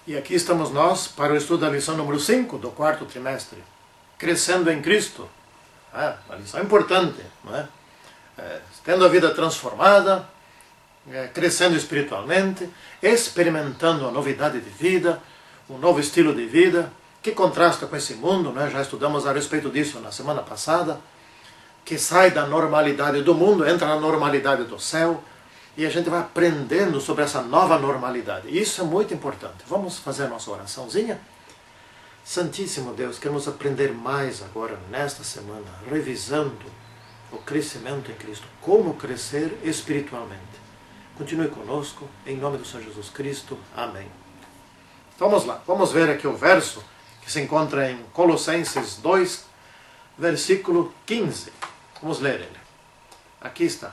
E aqui estamos nós para o estudo da lição número 5 do quarto trimestre. Crescendo em Cristo. Uma lição importante, não é? Tendo a vida transformada, crescendo espiritualmente, experimentando a novidade de vida, um novo estilo de vida, que contrasta com esse mundo, né? Já estudamos a respeito disso na semana passada, que sai da normalidade do mundo, entra na normalidade do céu, e a gente vai aprendendo sobre essa nova normalidade. Isso é muito importante. Vamos fazer a nossa oraçãozinha? Santíssimo Deus, queremos aprender mais agora, nesta semana, revisando o crescimento em Cristo, como crescer espiritualmente. Continue conosco, em nome do Senhor Jesus Cristo. Amém. Vamos lá, vamos ver aqui o verso que se encontra em Colossenses 2, versículo 15. Vamos ler ele. Aqui está.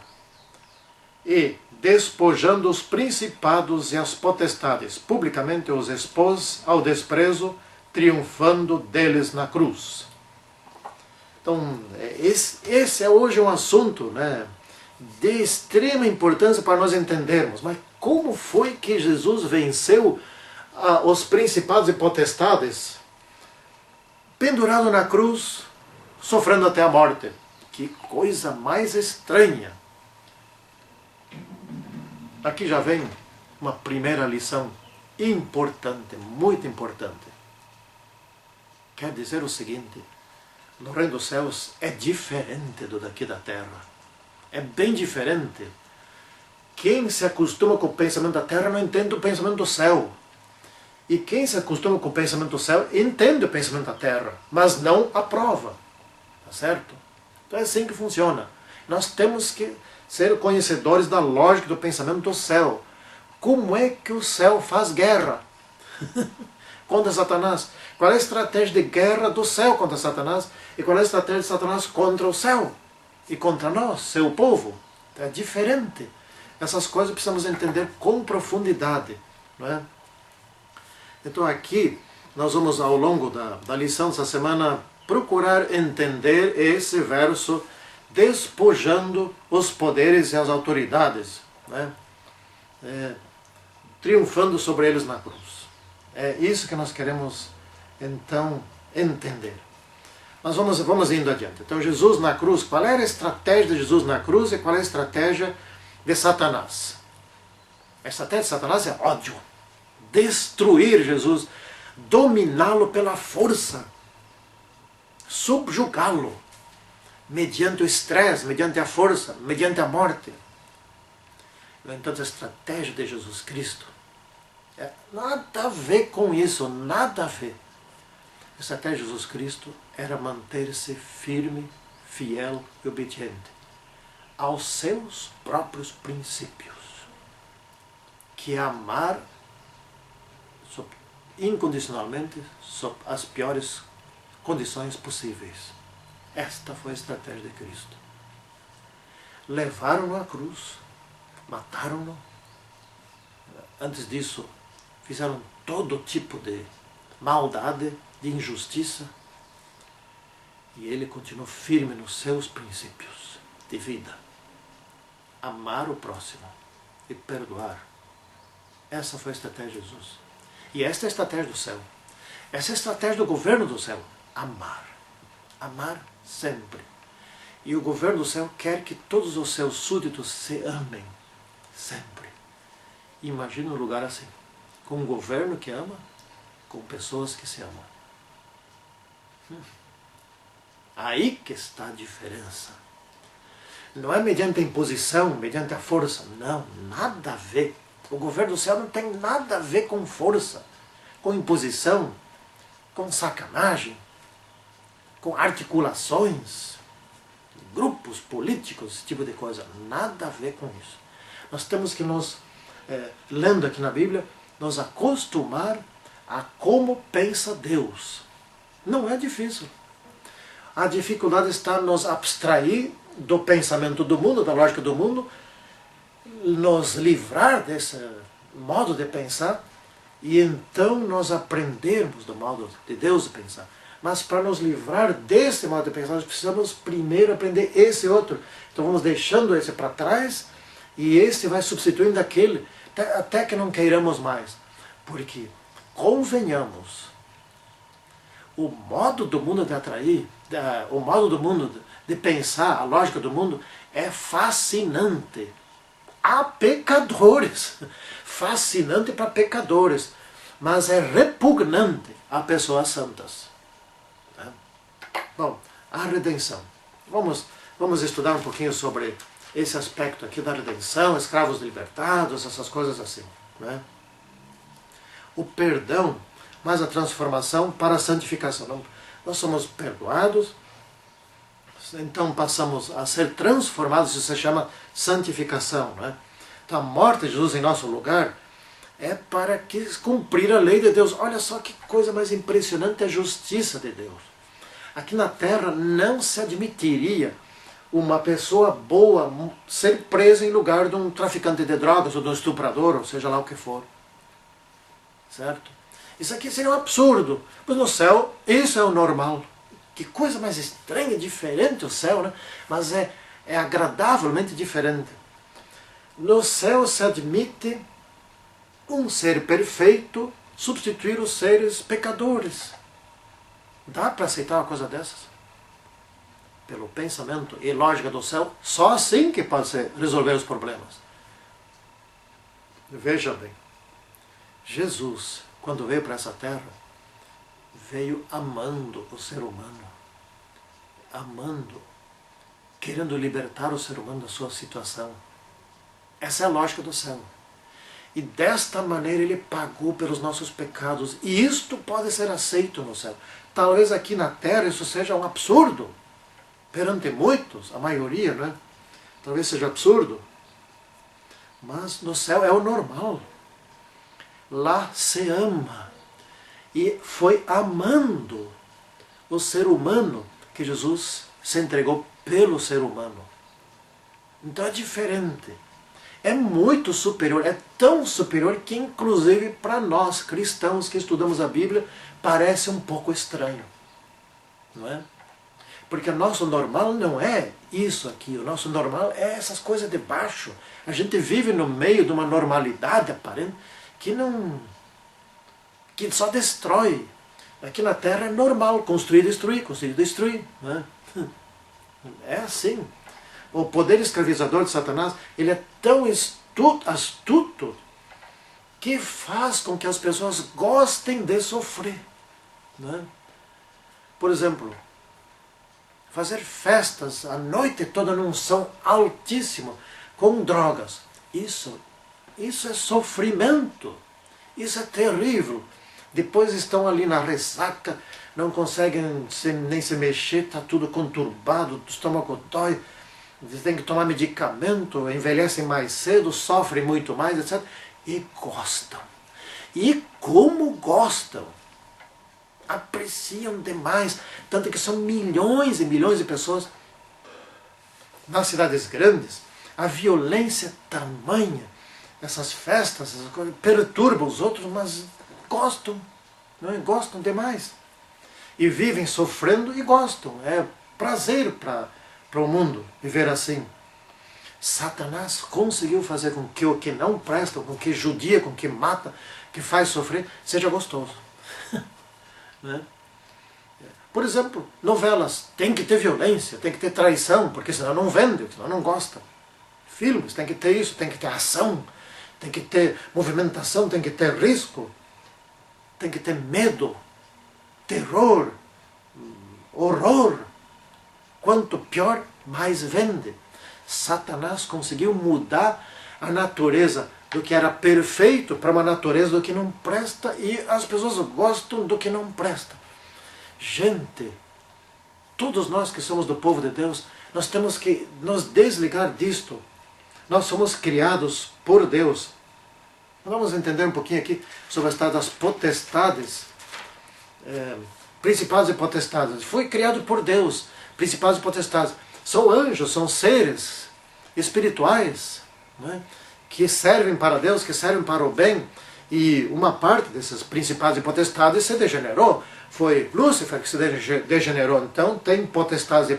E, despojando os principados e as potestades, publicamente os expôs ao desprezo, triunfando deles na cruz. Então, esse é hoje um assunto, né, de extrema importância para nós entendermos. Mas como foi que Jesus venceu os principados e potestades? Pendurado na cruz, sofrendo até a morte. Que coisa mais estranha! Aqui já vem uma primeira lição importante, muito importante. Quer dizer o seguinte: no reino dos céus é diferente do daqui da terra. É bem diferente. Quem se acostuma com o pensamento da terra não entende o pensamento do céu. E quem se acostuma com o pensamento do céu entende o pensamento da terra, mas não aprova. Tá certo? Então é assim que funciona. Nós temos que ser conhecedores da lógica do pensamento do céu. Como é que o céu faz guerra contra Satanás? Qual é a estratégia de guerra do céu contra Satanás? E qual é a estratégia de Satanás contra o céu? E contra nós, seu povo? É diferente. Essas coisas precisamos entender com profundidade. Não é? Então aqui, nós vamos ao longo da lição dessa semana procurar entender esse verso despojando os poderes e as autoridades, né? Triunfando sobre eles na cruz. É isso que nós queremos, então, entender. Mas vamos indo adiante. Então, Jesus na cruz, qual era a estratégia de Jesus na cruz e qual é a estratégia de Satanás? A estratégia de Satanás é ódio. Destruir Jesus, dominá-lo pela força, subjugá-lo, mediante o estresse, mediante a força, mediante a morte. No entanto, a estratégia de Jesus Cristo nada a ver com isso, nada a ver. A estratégia de Jesus Cristo era manter-se firme, fiel e obediente aos seus próprios princípios, que é amar incondicionalmente, sob as piores condições possíveis. Esta foi a estratégia de Cristo. Levaram-no à cruz, mataram-no. Antes disso, fizeram todo tipo de maldade, de injustiça. E ele continuou firme nos seus princípios de vida. Amar o próximo e perdoar. Essa foi a estratégia de Jesus. E esta é a estratégia do céu. Essa é a estratégia do governo do céu. Amar. Amar sempre. E o governo do céu quer que todos os seus súditos se amem. Sempre. Imagina um lugar assim. Com um governo que ama, com pessoas que se amam. Aí que está a diferença. Não é mediante a imposição, mediante a força. Não, nada a ver. O governo do céu não tem nada a ver com força, com imposição, com sacanagem, com articulações, grupos políticos, esse tipo de coisa. Nada a ver com isso. Nós temos que lendo aqui na Bíblia, nos acostumar a como pensa Deus. Não é difícil. A dificuldade está nos abstrair do pensamento do mundo, da lógica do mundo, nos livrar desse modo de pensar e então nós aprendermos do modo de Deus de pensar. Mas para nos livrar desse modo de pensar, nós precisamos primeiro aprender esse outro. Então vamos deixando esse para trás e esse vai substituindo aquele, até que não queiramos mais. Porque convenhamos, o modo do mundo de atrair, o modo do mundo de pensar, a lógica do mundo é fascinante. Há pecadores, fascinante para pecadores, mas é repugnante a pessoas santas. Bom, a redenção. Vamos estudar um pouquinho sobre esse aspecto aqui da redenção, escravos libertados, essas coisas assim. Né? O perdão, mas a transformação para a santificação. Nós somos perdoados, então passamos a ser transformados, isso se chama santificação. Né? Então a morte de Jesus em nosso lugar é para cumprir a lei de Deus. Olha só que coisa mais impressionante a justiça de Deus. Aqui na terra não se admitiria uma pessoa boa ser presa em lugar de um traficante de drogas ou de um estuprador, ou seja lá o que for. Certo? Isso aqui seria um absurdo. Mas no céu, isso é o normal. Que coisa mais estranha, diferente o céu, né? Mas é agradavelmente diferente. No céu se admite um ser perfeito substituir os seres pecadores. Dá para aceitar uma coisa dessas? Pelo pensamento e lógica do céu, só assim que pode resolver os problemas. Veja bem, Jesus, quando veio para essa terra, veio amando o ser humano, amando, querendo libertar o ser humano da sua situação. Essa é a lógica do céu. E desta maneira ele pagou pelos nossos pecados. E isto pode ser aceito no céu. Talvez aqui na terra isso seja um absurdo. Perante muitos, a maioria, né? Talvez seja absurdo. Mas no céu é o normal. Lá se ama. E foi amando o ser humano que Jesus se entregou pelo ser humano. Então é diferente. É muito superior, é tão superior que inclusive para nós cristãos que estudamos a Bíblia parece um pouco estranho. Não é? Porque o nosso normal não é isso aqui, o nosso normal é essas coisas de baixo. A gente vive no meio de uma normalidade aparente que só destrói. Aqui na Terra é normal construir e destruir, construir e destruir. Não é? É assim. O poder escravizador de Satanás, ele é tão astuto que faz com que as pessoas gostem de sofrer. Né? Por exemplo, fazer festas a noite toda num som altíssimo, com drogas. Isso é sofrimento. Isso é terrível. Depois estão ali na ressaca, não conseguem nem se mexer, está tudo conturbado, o estômago dói. Eles têm que tomar medicamento, envelhecem mais cedo, sofrem muito mais, etc. E gostam. E como gostam! Apreciam demais. Tanto que são milhões e milhões de pessoas. Nas cidades grandes, a violência é tamanha. Essas festas, essas coisas, perturbam os outros, mas gostam. Não é? Gostam demais. E vivem sofrendo e gostam. É prazer para o mundo viver assim. Satanás conseguiu fazer com que o que não presta, com que judia, com que mata, que faz sofrer, seja gostoso. Né? Por exemplo, novelas, tem que ter violência, tem que ter traição, porque senão não vende, senão não gosta. Filmes, tem que ter isso, tem que ter ação, tem que ter movimentação, tem que ter risco, tem que ter medo, terror, horror. Quanto pior, mais vende. Satanás conseguiu mudar a natureza do que era perfeito para uma natureza do que não presta, e as pessoas gostam do que não presta. Gente, todos nós que somos do povo de Deus, nós temos que nos desligar disto. Nós somos criados por Deus. Vamos entender um pouquinho aqui sobre a história das potestades, principados e potestades. Foi criado por Deus, principados e potestades. São anjos, são seres espirituais, né, que servem para Deus, que servem para o bem. E uma parte desses principados e potestades se degenerou. Foi Lúcifer que se degenerou. Então tem potestades,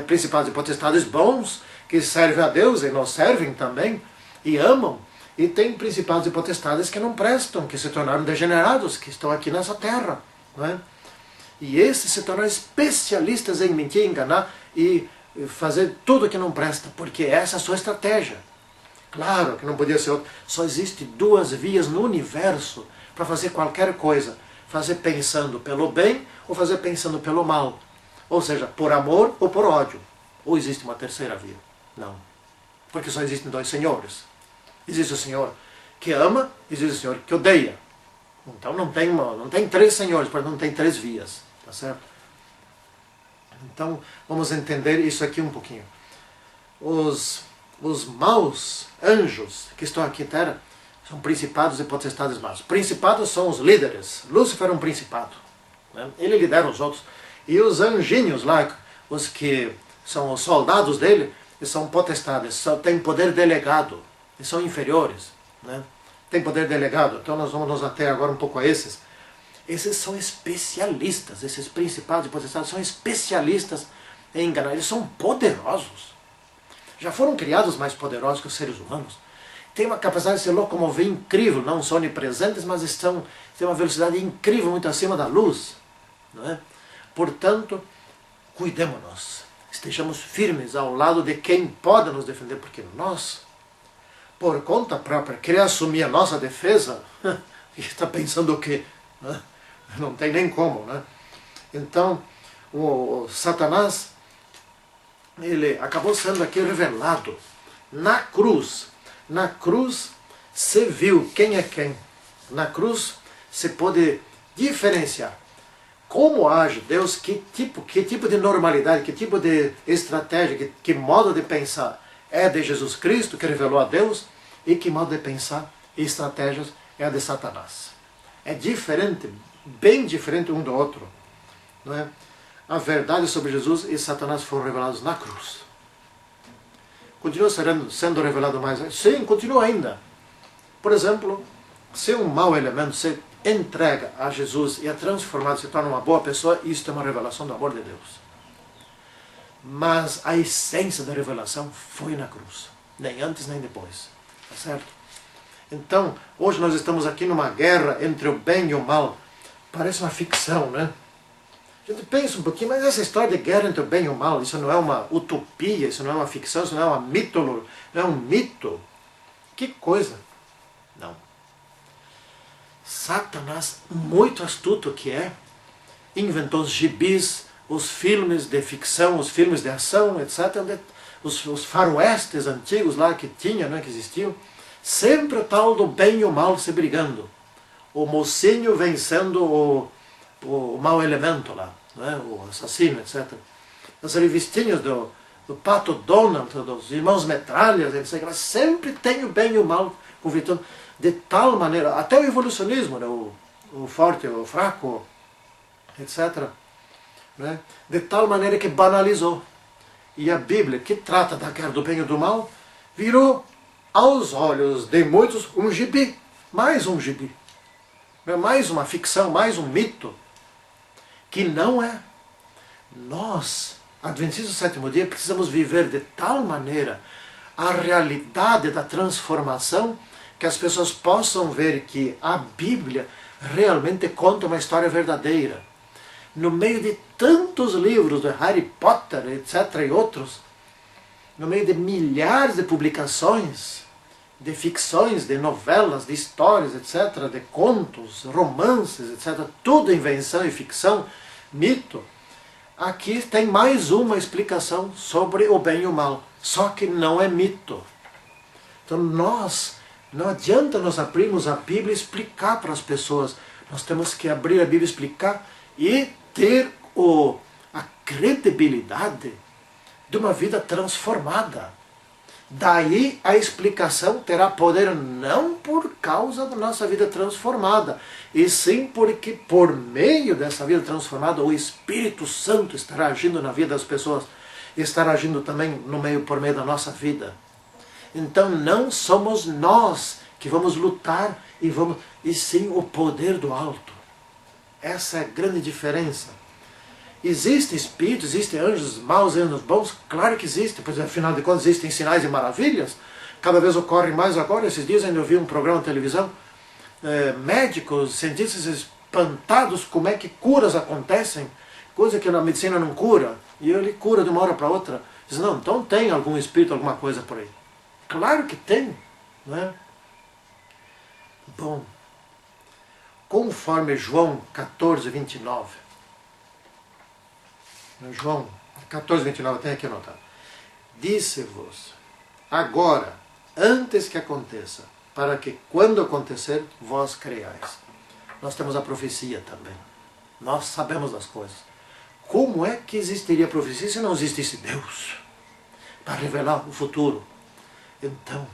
principados e potestades bons, que servem a Deus e nos servem também, e amam, E tem principados e potestades que não prestam, que se tornaram degenerados, que estão aqui nessa terra. Não é? E esses se tornaram especialistas em mentir, enganar e fazer tudo que não presta, porque essa é a sua estratégia. Claro que não podia ser outra. Só existe duas vias no universo para fazer qualquer coisa. Fazer pensando pelo bem ou fazer pensando pelo mal. Ou seja, por amor ou por ódio. Ou existe uma terceira via? Não. Porque só existem dois senhores. Existe o Senhor que ama, existe o Senhor que odeia. Então não tem três senhores, porque não tem três vias. Tá certo? Então vamos entender isso aqui um pouquinho. Os maus anjos que estão aqui na terra são principados e potestades maus. Principados são os líderes. Lúcifer é um principado. Né? Ele lidera os outros. E os anjinhos lá, os que são os soldados dele, eles são potestades, têm poder delegado. Eles são inferiores. Né? Tem poder delegado. Então nós vamos nos ater agora um pouco a esses. Esses são especialistas. Esses principados e potestades são especialistas em enganar. Eles são poderosos. Já foram criados mais poderosos que os seres humanos. Têm uma capacidade de se locomover incrível. Não são onipresentes, mas têm uma velocidade incrível, muito acima da luz. Não é? Portanto, cuidemos-nos. Estejamos firmes ao lado de quem pode nos defender, porque nós, por conta própria, querer assumir a nossa defesa, está pensando o quê? Não tem nem como. Né? Então, o Satanás, ele acabou sendo aqui revelado na cruz. Na cruz se viu quem é quem. Na cruz se pôde diferenciar como age Deus, que tipo de normalidade, que tipo de estratégia, que modo de pensar é de Jesus Cristo, que revelou a Deus, e que modo de pensar e estratégias é a de Satanás. É diferente, bem diferente um do outro. Não é? A verdade sobre Jesus e Satanás foram revelados na cruz. Continua sendo revelado mais? Sim, continua ainda. Por exemplo, se um mau elemento se entrega a Jesus e é transformado, se torna uma boa pessoa, isso é uma revelação do amor de Deus. Mas a essência da revelação foi na cruz. Nem antes nem depois. Tá certo? Então, hoje nós estamos aqui numa guerra entre o bem e o mal. Parece uma ficção, né? A gente pensa um pouquinho, mas essa história de guerra entre o bem e o mal, isso não é uma utopia, isso não é uma ficção, isso não é uma mitologia, não é um mito. Que coisa! Não. Satanás, muito astuto que é, inventou os gibis, os filmes de ficção, os filmes de ação, etc. Os faroestes antigos lá que tinha, né, que existiam. Sempre o tal do bem e o mal se brigando. O mocinho vencendo o mau elemento lá, né, o assassino, etc. As revistinhas do Pato Donald, dos Irmãos Metralhas, etc. Sempre tem o bem e o mal conflitando. De tal maneira, até o evolucionismo, né, o forte, o fraco, etc. Né, de tal maneira que banalizou. E a Bíblia, que trata da guerra do bem e do mal, virou, aos olhos de muitos, um gibi. Mais um gibi. Mais uma ficção, mais um mito. Que não é. Nós, adventistas do sétimo dia, precisamos viver de tal maneira a realidade da transformação que as pessoas possam ver que a Bíblia realmente conta uma história verdadeira. No meio de tantos livros de Harry Potter, etc. e outros, no meio de milhares de publicações, de ficções, de novelas, de histórias, etc., de contos, romances, etc., tudo invenção e ficção, mito, aqui tem mais uma explicação sobre o bem e o mal, só que não é mito. Então não adianta nós abrirmos a Bíblia e explicar para as pessoas, nós temos que abrir a Bíblia e explicar e ter a credibilidade de uma vida transformada. Daí a explicação terá poder não por causa da nossa vida transformada, e sim porque por meio dessa vida transformada o Espírito Santo estará agindo na vida das pessoas, estará agindo também por meio da nossa vida. Então não somos nós que vamos lutar, e sim o poder do alto. Essa é a grande diferença. Existem espíritos, existem anjos maus e anjos bons? Claro que existem, pois afinal de contas existem sinais e maravilhas. cada vez ocorre mais agora. Esses dias ainda eu vi um programa de televisão, médicos, cientistas espantados como é que curas acontecem, coisa que na medicina não cura, e ele cura de uma hora para outra. Diz, não, então tem algum espírito, alguma coisa por aí. Claro que tem, não é? Bom, conforme João 14, 29, João 14, 29, tem aqui anotado. Disse-vos agora, antes que aconteça, para que quando acontecer, vós creiais. Nós temos a profecia também. Nós sabemos das coisas. Como é que existiria profecia se não existisse Deus para revelar o futuro? Então,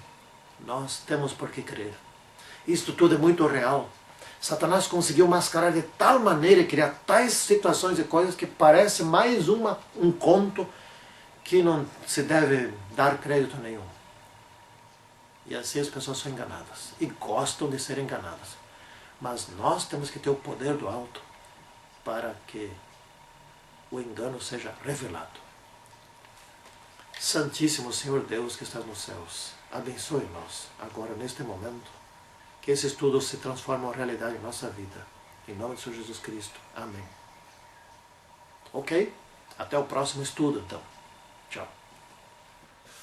nós temos por que crer. Isto tudo é muito real. Satanás conseguiu mascarar de tal maneira e criar tais situações e coisas que parece mais um conto que não se deve dar crédito nenhum. E assim as pessoas são enganadas e gostam de ser enganadas. Mas nós temos que ter o poder do alto para que o engano seja revelado. Santíssimo Senhor Deus que está nos céus, abençoe-nos agora neste momento, que esse estudo se transforme em realidade em nossa vida. Em nome de Senhor Jesus Cristo. Amém. Ok? Até o próximo estudo, então. Tchau.